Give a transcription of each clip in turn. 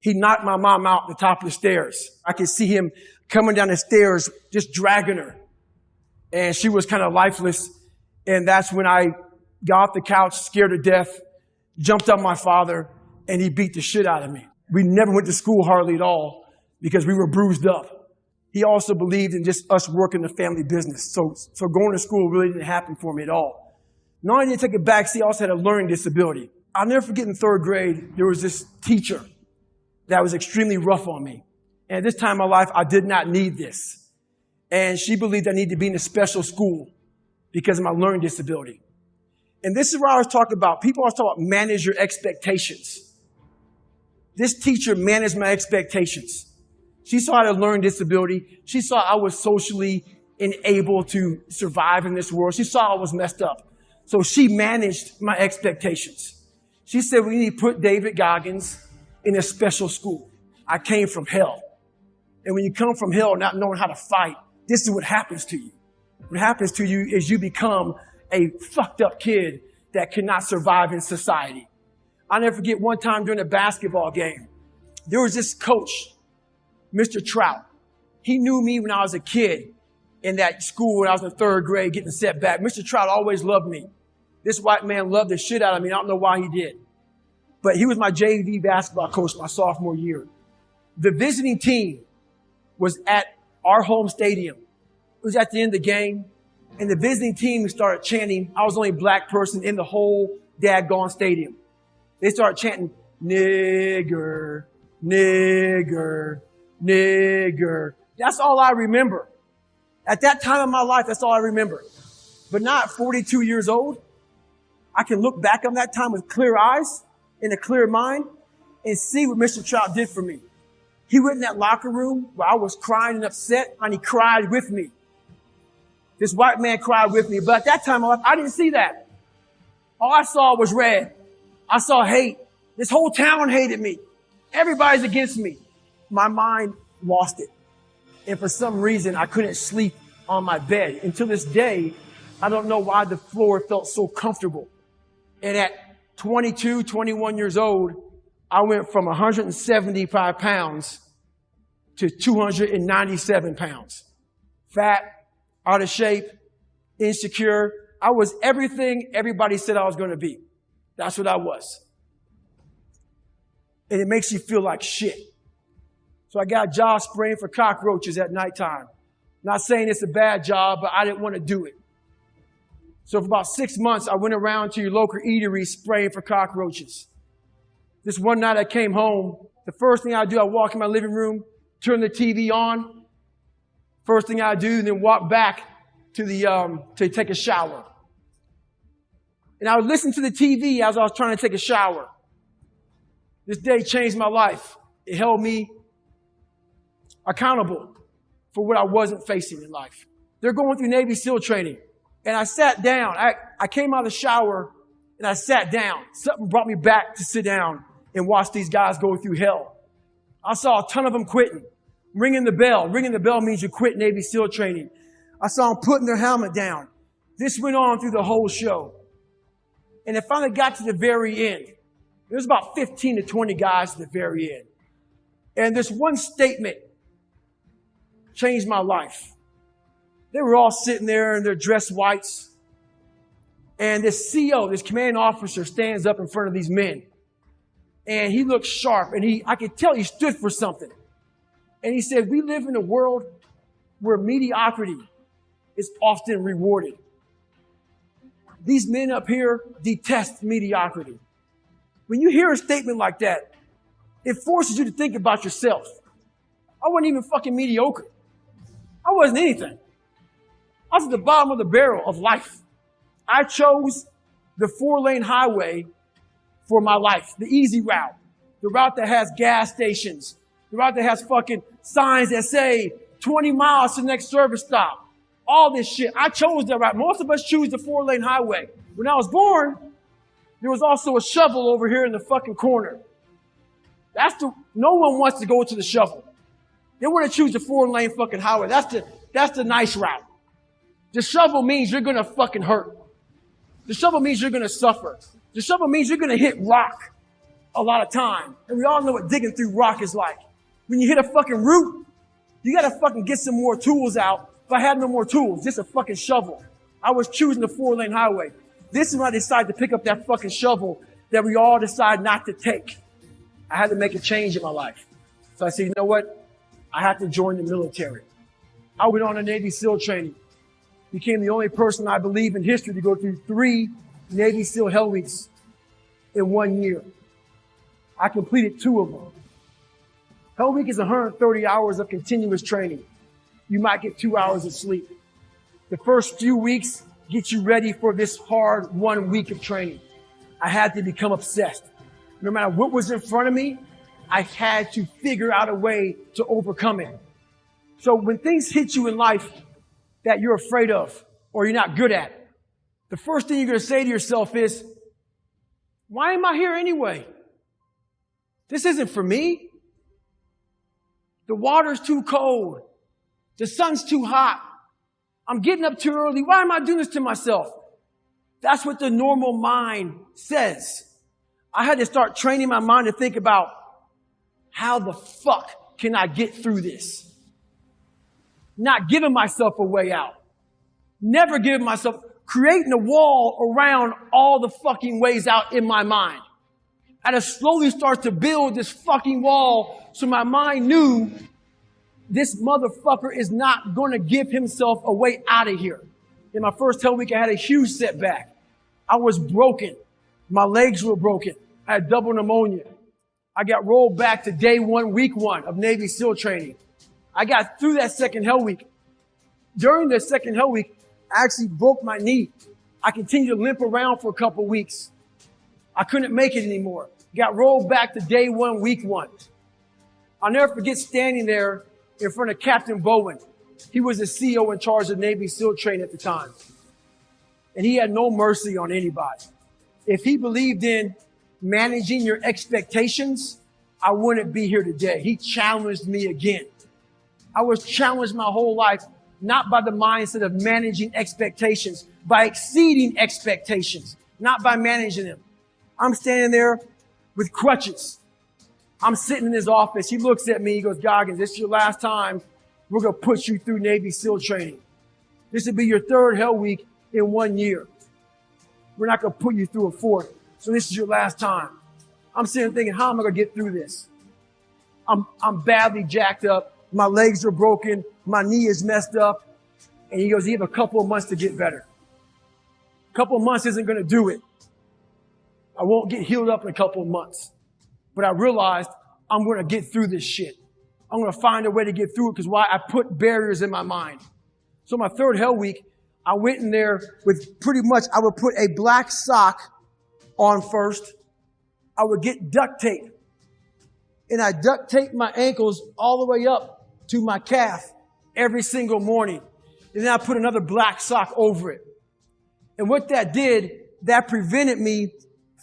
He knocked my mom out the top of the stairs. I could see him coming down the stairs, just dragging her. And she was kind of lifeless. And that's when I got off the couch, scared to death, jumped on my father, and he beat the shit out of me. We never went to school hardly at all because we were bruised up. He also believed in just us working the family business. So going to school really didn't happen for me at all. Not only did I take a backseat, I also had a learning disability. I'll never forget in third grade, there was this teacher that was extremely rough on me. And at this time in my life, I did not need this. And she believed I needed to be in a special school because of my learning disability. And this is where I was talking about, people always talk about manage your expectations. This teacher managed my expectations. She saw I had a learning disability. She saw I was socially unable to survive in this world. She saw I was messed up. So she managed my expectations. She said, we need to put David Goggins in a special school. I came from hell. And when you come from hell not knowing how to fight, this is what happens to you. What happens to you is you become a fucked up kid that cannot survive in society. I'll never forget one time during a basketball game, there was this coach, Mr. Trout. He knew me when I was a kid in that school when I was in third grade getting set back. Mr. Trout always loved me. This white man loved the shit out of me. I don't know why he did. But he was my JV basketball coach my sophomore year. The visiting team was at our home stadium. It was at the end of the game. And the visiting team started chanting. I was the only black person in the whole daggone stadium. They started chanting, nigger, nigger, nigger. That's all I remember. At that time in my life, that's all I remember. But now at 42 years old, I can look back on that time with clear eyes and a clear mind and see what Mr. Trout did for me. He went in that locker room where I was crying and upset, and he cried with me. This white man cried with me. But at that time in my life, I didn't see that. All I saw was red. I saw hate. This whole town hated me. Everybody's against me. My mind lost it. And for some reason, I couldn't sleep on my bed. Until this day, I don't know why the floor felt so comfortable. And at 22, 21 years old, I went from 175 pounds to 297 pounds. Fat, out of shape, insecure. I was everything everybody said I was going to be. That's what I was. And it makes you feel like shit. So I got a job spraying for cockroaches at nighttime. Not saying it's a bad job, but I didn't want to do it. So for about 6 months, I went around to your local eatery spraying for cockroaches. This one night I came home. The first thing I do, I walk in my living room, turn the TV on. First thing I do, then walk back to take a shower. And I would listen to the TV as I was trying to take a shower. This day changed my life. It held me accountable for what I wasn't facing in life. They're going through Navy SEAL training. And I sat down. I came out of the shower and I sat down. Something brought me back to sit down and watch these guys go through hell. I saw a ton of them quitting. Ringing the bell. Ringing the bell means you quit Navy SEAL training. I saw them putting their helmet down. This went on through the whole show. And it finally got to the very end. There was about 15 to 20 guys at the very end. And this one statement changed my life. They were all sitting there in their dress whites. And this CO, this commanding officer, stands up in front of these men. And he looked sharp. And I could tell he stood for something. And he said, we live in a world where mediocrity is often rewarded. These men up here detest mediocrity. When you hear a statement like that, it forces you to think about yourself. I wasn't even fucking mediocre. I wasn't anything. I was at the bottom of the barrel of life. I chose the 4-lane highway for my life, the easy route, the route that has gas stations, the route that has fucking signs that say 20 miles to the next service stop. All this shit. I chose that route. Most of us choose the 4-lane highway. When I was born, there was also a shovel over here in the fucking corner. No one wants to go to the shovel. They want to choose the 4-lane fucking highway. That's the nice route. The shovel means you're going to fucking hurt. The shovel means you're going to suffer. The shovel means you're going to hit rock. a lot of time. And we all know what digging through rock is like. When you hit a fucking root, you gotta fucking get some more tools out. If I had no more tools, just a fucking shovel. I was choosing the 4-lane highway. This is when I decided to pick up that fucking shovel that we all decide not to take. I had to make a change in my life. So I said, you know what? I have to join the military. I went on a Navy SEAL training. Became the only person I believe in history to go through 3 Navy SEAL Hell Weeks in 1 year. I completed 2 of them. Hell Week is 130 hours of continuous training. You might get 2 hours of sleep. The first few weeks get you ready for this hard 1 week of training. I had to become obsessed. No matter what was in front of me, I had to figure out a way to overcome it. So when things hit you in life that you're afraid of or you're not good at, the first thing you're going to say to yourself is, why am I here anyway? This isn't for me. The water's too cold. The sun's too hot. I'm getting up too early. Why am I doing this to myself? That's what the normal mind says. I had to start training my mind to think about, how the fuck can I get through this? Not giving myself a way out. Never giving myself, creating a wall around all the fucking ways out in my mind. I had to slowly start to build this fucking wall so my mind knew this motherfucker is not going to give himself a way out of here. In my first Hell Week, I had a huge setback. I was broken. My legs were broken. I had double pneumonia. I got rolled back to day 1, week 1 of Navy SEAL training. I got through that second Hell Week. During the second Hell Week, I actually broke my knee. I continued to limp around for a couple weeks. I couldn't make it anymore. Got rolled back to day 1, week 1. I'll never forget standing there in front of Captain Bowen. He was the CEO in charge of Navy SEAL training at the time. And he had no mercy on anybody. If he believed in managing your expectations, I wouldn't be here today. He challenged me again. I was challenged my whole life, not by the mindset of managing expectations, by exceeding expectations, not by managing them. I'm standing there with crutches. I'm sitting in his office. He looks at me. He goes, Goggins, this is your last time. We're going to put you through Navy SEAL training. This will be your 3rd Hell Week in 1 year. We're not going to put you through a 4th. So this is your last time. I'm sitting thinking, how am I going to get through this? I'm badly jacked up. My legs are broken. My knee is messed up. And he goes, you have a couple of months to get better. A couple of months isn't going to do it. I won't get healed up in a couple of months. But I realized I'm going to get through this shit. I'm going to find a way to get through it because why? I put barriers in my mind. So my 3rd Hell Week, I went in there with pretty much, I would put a black sock on first. I would get duct tape. And I duct tape my ankles all the way up to my calf every single morning. And then I put another black sock over it. And what that did, that prevented me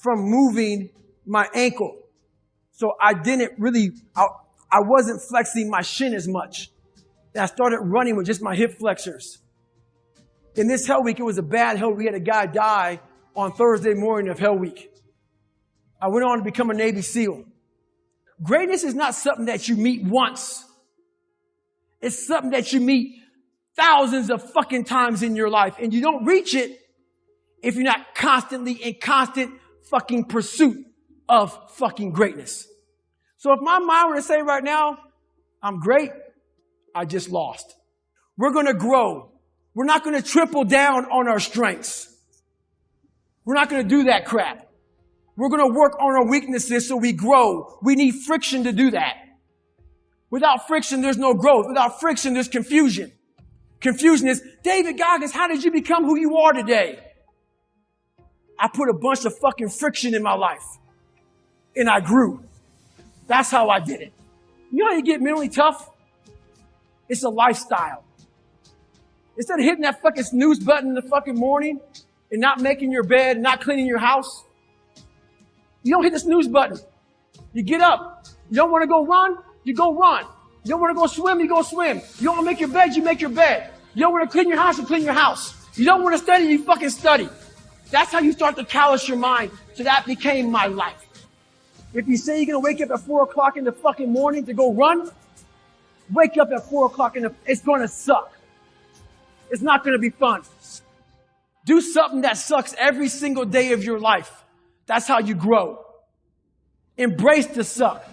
from moving my ankle. So I didn't really, I wasn't flexing my shin as much. And I started running with just my hip flexors. In this Hell Week, it was a bad Hell Week. We had a guy die on Thursday morning of Hell Week. I went on to become a Navy SEAL. Greatness is not something that you meet once. It's something that you meet thousands of fucking times in your life. And you don't reach it if you're not constantly in constant fucking pursuit of fucking greatness. So if my mind were to say right now, I'm great, I just lost. We're going to grow. We're not going to triple down on our strengths. We're not going to do that crap. We're going to work on our weaknesses so we grow. We need friction to do that. Without friction, there's no growth. Without friction, there's confusion. Confusion is, David Goggins, how did you become who you are today? I put a bunch of fucking friction in my life. And I grew. That's how I did it. You know how you get mentally tough? It's a lifestyle. Instead of hitting that fucking snooze button in the fucking morning and not making your bed and not cleaning your house, you don't hit the snooze button. You get up. You don't want to go run? You go run. You don't want to go swim? You go swim. You don't want to make your bed? You make your bed. You don't want to clean your house? You clean your house. You don't want to study? You fucking study. That's how you start to callous your mind. So that became my life. If you say you're going to wake up at 4 o'clock in the fucking morning to go run, wake up at 4 o'clock it's going to suck. It's not going to be fun. Do something that sucks every single day of your life. That's how you grow. Embrace the suck.